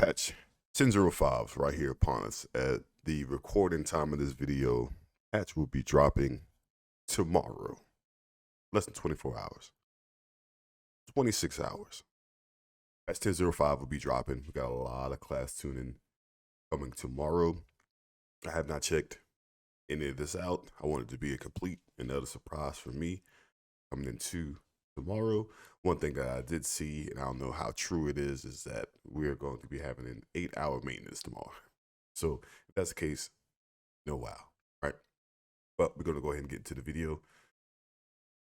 patch 10.05 right here upon us. At the recording time of this video, patch will be dropping tomorrow. Less than 24 hours. 26 hours. Patch 10.05 will be dropping. We got a lot of class tuning coming tomorrow. I have not checked any of this out. I want it to be a complete and utter surprise for me coming into tomorrow. One thing that I did see, and I don't know how true it is that we're going to be having an 8-hour maintenance tomorrow. So if that's the case, no wow, right? But we're going to go ahead and get into the video.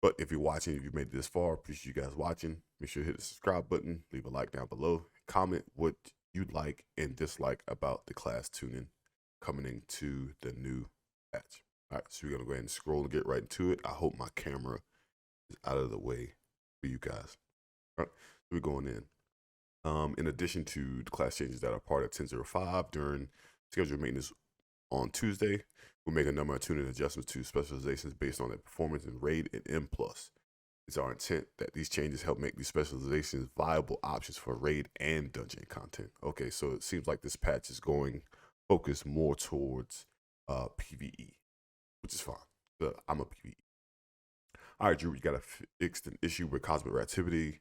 But if you're watching, if you made it this far, appreciate you guys watching. Make sure to hit the subscribe button, leave a like down below, comment what you'd like and dislike about the class tuning coming into the new patch. All right, so we're going to go ahead and scroll and get right into it. I hope my camera is out of the way for you guys. All right, so we're going in. In addition to the class changes that are part of 10.05 during scheduled maintenance on Tuesday, we'll make a number of tuning adjustments to specializations based on their performance in Raid and M+. It's our intent that these changes help make these specializations viable options for Raid and Dungeon content. Okay, so it seems like this patch is going focused more towards PvE, which is fine. I'm a PvE. All right, Drew, you got to fix an issue with cosmic reactivity.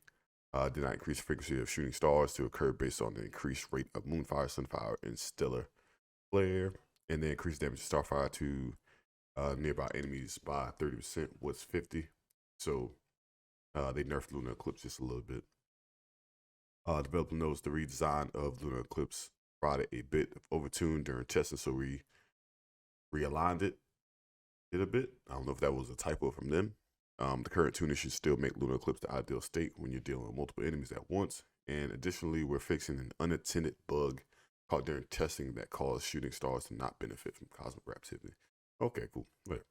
Did not increase the frequency of shooting stars to occur based on the increased rate of moonfire, sunfire, and stellar flare, and then increased damage to starfire to nearby enemies by 30% was 50. So they nerfed Lunar Eclipse just a little bit. Developer knows the redesign of Lunar Eclipse provided a bit of overtune during testing, so we realigned it a bit. I don't know if that was a typo from them. The current tuning should still make Lunar Eclipse the ideal state when you're dealing with multiple enemies at once. And additionally, we're fixing an unattended bug caught during testing that caused shooting stars to not benefit from cosmic reactivity. Okay, cool. Whatever.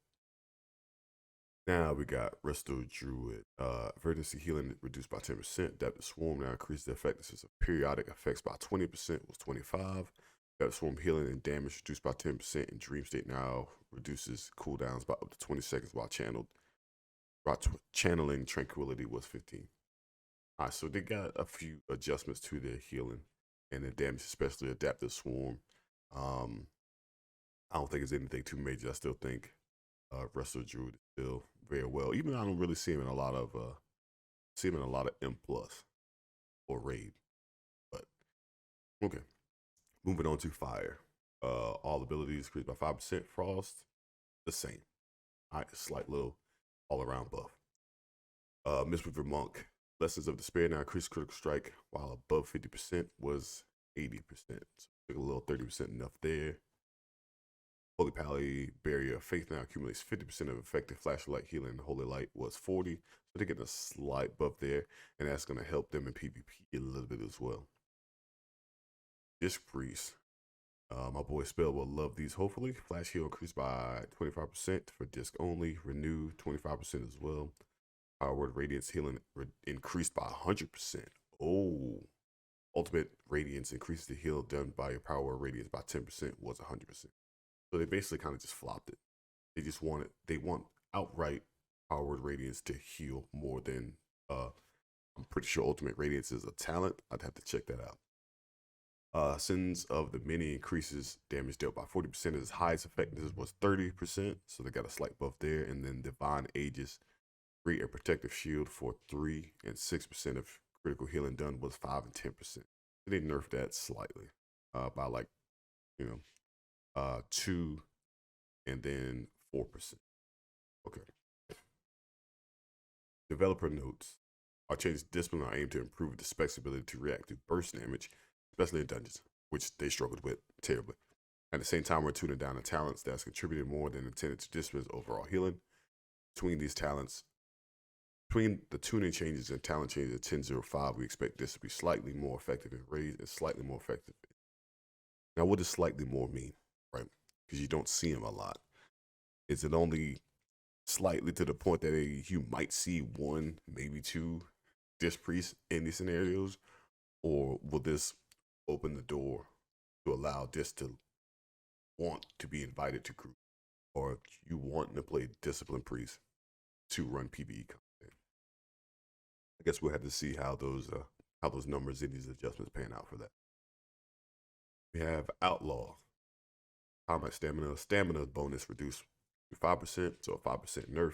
Now we got Resto Druid. Verdancy healing reduced by 10%. Depth of Swarm now increases the effectiveness of periodic effects by 20%, was 25. Depth of Swarm healing and damage reduced by 10%. And Dream State now reduces cooldowns by up to 20 seconds while channeling Tranquility was 15. All right, so they got a few adjustments to their healing and their damage, especially Adaptive Swarm. I don't think it's anything too major. I still think Resto Druid is still very well, even though I don't really see him in a lot of M+ or Raid. But okay, moving on to Fire. All abilities increased by 5%. Frost, the same. All right, slight little all-around buff. Mistweaver Monk, Lessons of Despair now increased critical strike, while above 50% was 80%. So took a little 30% enough there. Holy Pally Barrier of Faith now accumulates 50% of effective flashlight healing. Holy Light was 40, so they're getting a slight buff there, and that's going to help them in PvP a little bit as well. Disc Priest. My boy Spell will love these, hopefully. Flash heal increased by 25% for disc only. Renew 25% as well. Power Word Radiance healing increased by 100%. Oh. Ultimate Radiance increases the heal done by your Power Word Radiance by 10% was 100%. So they basically kind of just flopped it. They want outright Power Word Radiance to heal more than, I'm pretty sure Ultimate Radiance is a talent. I'd have to check that out. Sins of the Many increases damage dealt by 40%. Its highest effectiveness was 30%, so they got a slight buff there. And then Divine Aegis, create a protective shield for 3 and 6% of critical healing done was 5 and 10%. They nerfed that slightly by like 2 and then 4%. Okay. Developer notes: our changes to discipline are aimed to improve the spec's ability to react to burst damage, especially in dungeons, which they struggled with terribly. At the same time, we're tuning down the talents that's contributed more than intended to discipline's overall healing. Between the tuning changes and talent changes at 10.05, we expect this to be slightly more effective in raids and slightly more effective. Now, what does slightly more mean, right? Because you don't see them a lot. Is it only slightly to the point that you might see 1, maybe 2 disc priests in these scenarios? Or will this open the door to allow this to want to be invited to group? Or if you want to play Discipline Priest to run PvE content? I guess we'll have to see how those numbers in these adjustments pan out for that. We have Outlaw. Combat stamina. Stamina bonus reduced to 5%, so a 5% nerf.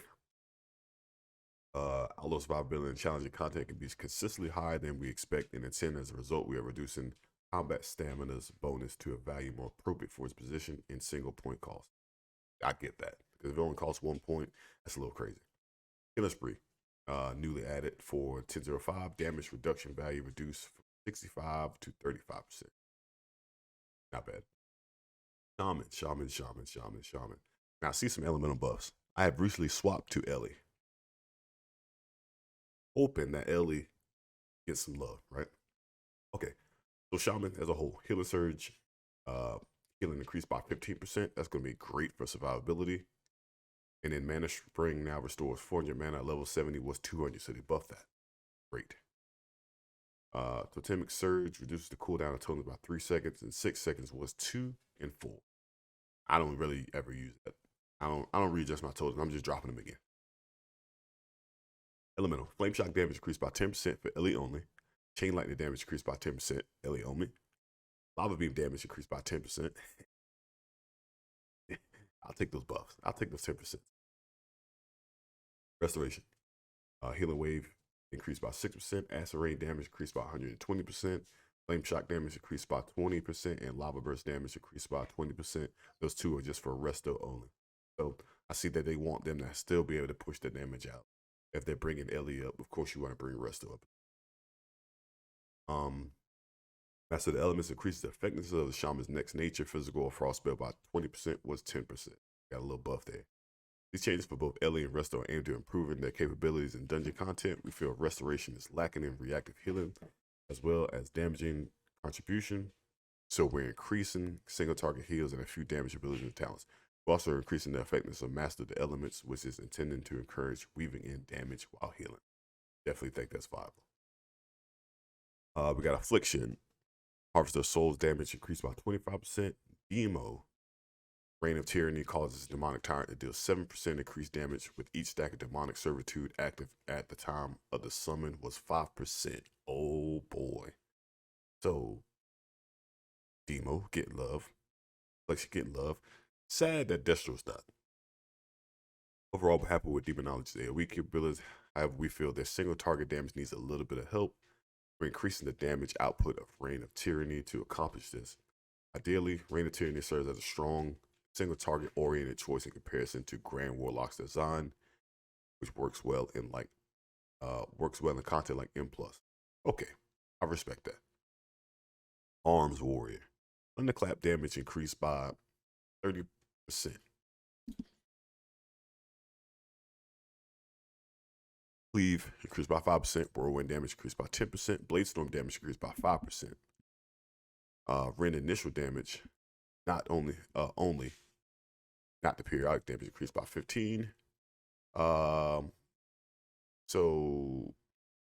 Outlaw survivability and challenging content can be consistently higher than we expect and intend. As a result, we are reducing combat stamina's bonus to a value more appropriate for its position in single point cost. I get that, because if it only costs 1 point, that's a little crazy. Killer Spree, newly added for 10.05, damage reduction value reduced from 65 to 35%. Not bad. Shaman. Now I see some elemental buffs. I have recently swapped to Ellie, hoping that Ellie gets some love, right? Okay, so Shaman as a whole, healing surge, healing increased by 15%. That's going to be great for survivability. And then Mana Spring now restores 400 mana at level 70 was 200, so they buffed that. Great. Totemic Surge reduces the cooldown of totals by 3 seconds, and 6 seconds was 2 and 4. I don't really ever use that. I don't readjust my totals. I'm just dropping them again. Elemental. Flame Shock damage increased by 10% for Ellie only. Chain Lightning damage increased by 10%, Ellie only. Lava Beam damage increased by 10%. I'll take those buffs. I'll take those 10%. Restoration. Healing Wave increased by 6%. Acid Rain damage increased by 120%. Flame Shock damage increased by 20%. And Lava Burst damage increased by 20%. Those two are just for resto only. So I see that they want them to still be able to push the damage out. If they're bringing Ellie up, of course you want to bring resto up. Master of the Elements increases the effectiveness of the Shaman's next nature physical or frost spell by 20% was 10%. Got a little buff there. These changes for both Ellie and Resto are aimed to improving their capabilities in dungeon content. We feel Restoration is lacking in reactive healing as well as damaging contribution. So we're increasing single target heals and a few damage abilities and talents. We're also increasing the effectiveness of Master of the Elements, which is intended to encourage weaving in damage while healing. Definitely think that's viable. We got Affliction. Harvest of Souls damage increased by 25%. Demo. Reign of Tyranny causes demonic tyrant to deal 7% increased damage with each stack of demonic servitude active at the time of the summon was 5%. Oh boy. So Demo getting love. Affliction getting love. Sad that Destro's not. Overall, we're happy with Demonology's AoE capabilities. However, we feel their single target damage needs a little bit of help. We're increasing the damage output of Reign of Tyranny to accomplish this. Ideally, Reign of Tyranny serves as a strong, single target oriented choice in comparison to Grand Warlock's design, which works well in content like M+. Okay, I respect that. Arms Warrior. Thunderclap damage increased by 30%. Cleave increased by 5%. Whirlwind damage increased by 10%. Bladestorm damage increased by 5%. Rend initial damage, not the periodic damage increased by 15. So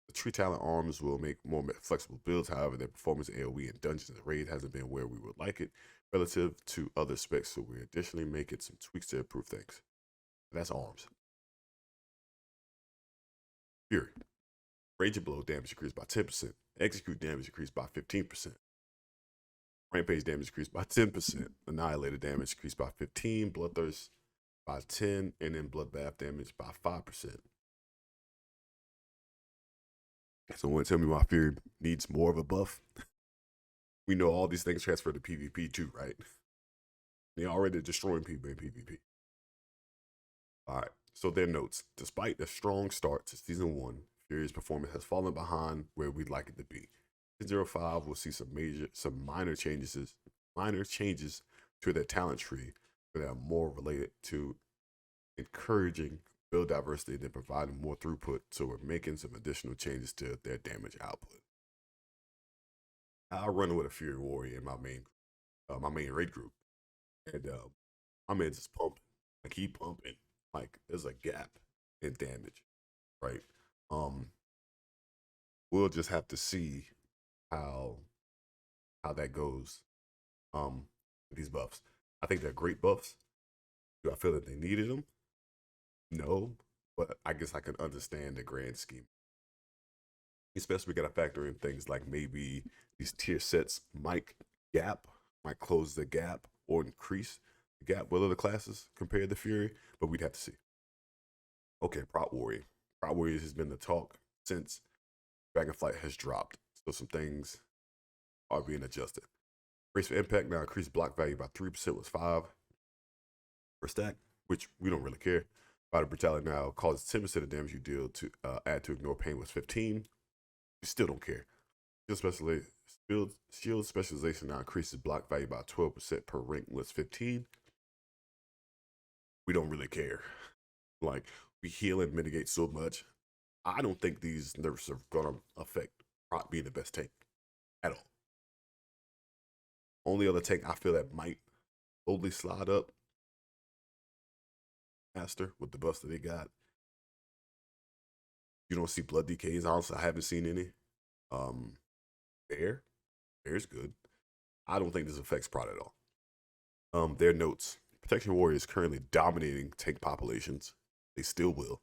the Tree Talent arms will make more flexible builds. However, their performance AoE in dungeons and raid hasn't been where we would like it relative to other specs. So we're additionally making some tweaks to improve things. That's arms. Fury. Raging Blow damage increased by 10%. Execute damage increased by 15%. Rampage damage increased by 10%. Annihilator damage increased by 15%. Bloodthirst by 10%. And then Bloodbath damage by 5%. So want to tell me why Fury needs more of a buff? We know all these things transfer to PvP too, right? They're already destroying people in PvP. All right. So their notes. Despite a strong start to Season 1, Fury's performance has fallen behind where we'd like it to be. 10.05 will see some minor changes to their talent tree that are more related to encouraging build diversity than providing more throughput. So we're making some additional changes to their damage output. I run with a Fury Warrior in my main raid group, and my man's just pumping, like he pumping, like there's a gap in damage, right? We'll just have to see how that goes with these buffs. I think they're great buffs. Do I feel that they needed them? No, but I guess I can understand the grand scheme. Especially we got to factor in things like maybe these tier sets might gap might close the gap or increase the gap with other classes compared to Fury, but we'd have to see. Okay, Prot Warrior. Prot Warriors has been the talk since Dragonflight has dropped, so some things are being adjusted. Race for impact now increased block value by 3% was 5 per stack, which we don't really care. Vital Brutality now causes 10% of damage you deal to add to ignore pain was 15. We still don't care. Shield specialization now increases block value by 12% per rank was 15. We don't really care. Like, we heal and mitigate so much. I don't think these nerfs are gonna affect Prot being the best tank at all. Only other tank I feel that might slowly slide up, Master, with the buffs that they got. You don't see blood decays. Honestly, I haven't seen any. Bear's good. I don't think this affects Prot at all. Their notes. Protection Warrior is currently dominating tank populations. They still will.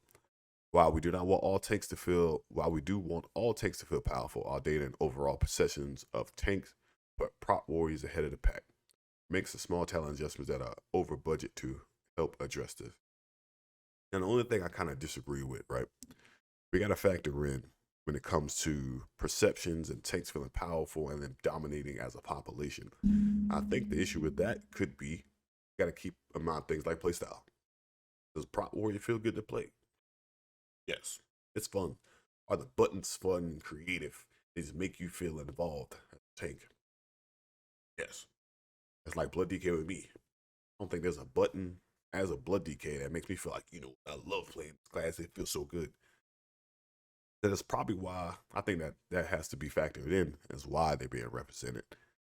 While we do want all tanks to feel powerful, our data and overall possessions of tanks put Prot Warriors ahead of the pack. Makes the small talent adjustments that are over budget to help address this. And the only thing I kind of disagree with, right? We got to factor in when it comes to perceptions and tanks feeling powerful and them dominating as a population. I think the issue with that could be you got to keep in mind things like playstyle. Does Prot Warrior feel good to play? Yes, it's fun. Are the buttons fun and creative? Does it make you feel involved as a tank? Yes. It's like Blood DK with me. I don't think there's a button as a Blood DK that makes me feel like, I love playing this class. It feels so good. That's probably why I think that has to be factored in as why they're being represented.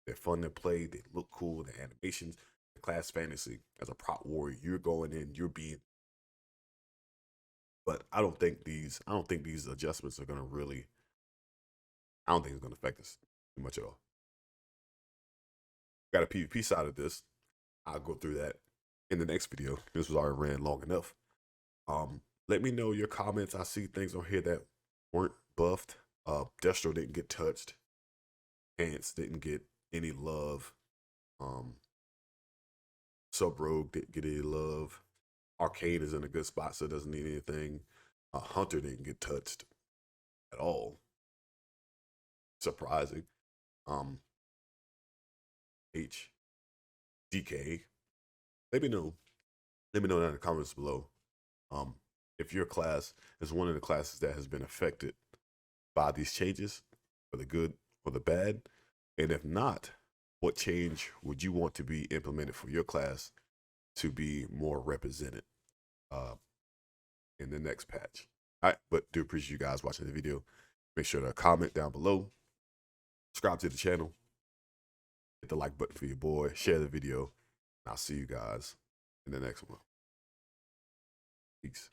They're fun to play. They look cool. The animations, the class fantasy. As a Prot Warrior, you're going in, you're being. But I don't think these adjustments are gonna really. I don't think it's gonna affect us too much at all. Got a PvP side of this. I'll go through that in the next video. This was already ran long enough. Let me know your comments. I see things on here that weren't buffed. Destro didn't get touched. Ants didn't get any love. Sub Rogue didn't get any love. Arcane is in a good spot, so it doesn't need anything. Hunter didn't get touched at all. Surprising. DK. Let me know. Let me know down in the comments below. If your class is one of the classes that has been affected by these changes, for the good or the bad, and if not, what change would you want to be implemented for your class to be more represented in the next patch? All right, but do appreciate you guys watching the video. Make sure to comment down below, subscribe to the channel, hit the like button for your boy, share the video. I'll see you guys in the next one. Peace.